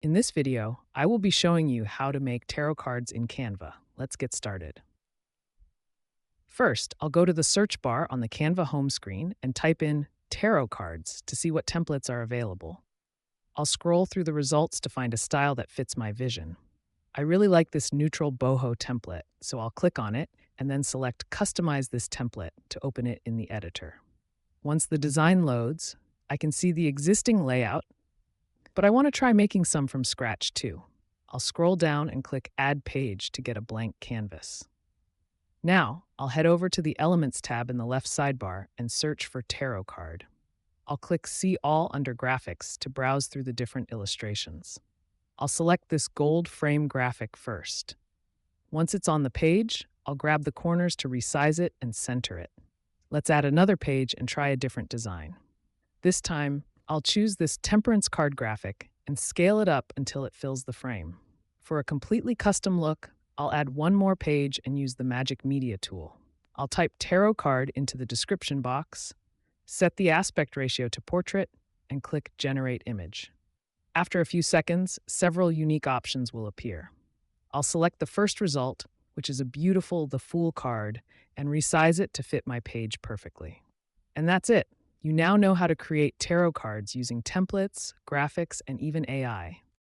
In this video, I will be showing you how to make tarot cards in Canva. Let's get started. First, I'll go to the search bar on the Canva home screen and type in tarot cards to see what templates are available. I'll scroll through the results to find a style that fits my vision. I really like this neutral boho template, so I'll click on it and then select Customize this template to open it in the editor. Once the design loads, I can see the existing layout, but I want to try making some from scratch too. I'll scroll down and click Add Page to get a blank canvas. Now, I'll head over to the Elements tab in the left sidebar and search for Tarot Card. I'll click See All under Graphics to browse through the different illustrations. I'll select this gold frame graphic first. Once it's on the page, I'll grab the corners to resize it and center it. Let's add another page and try a different design. This time, I'll choose this Temperance card graphic and scale it up until it fills the frame. For a completely custom look, I'll add one more page and use the Magic Media tool. I'll type tarot card into the description box, set the aspect ratio to portrait, and click Generate Image. After a few seconds, several unique options will appear. I'll select the first result, which is a beautiful The Fool card, and resize it to fit my page perfectly. And that's it. You now know how to create tarot cards using templates, graphics, and even AI.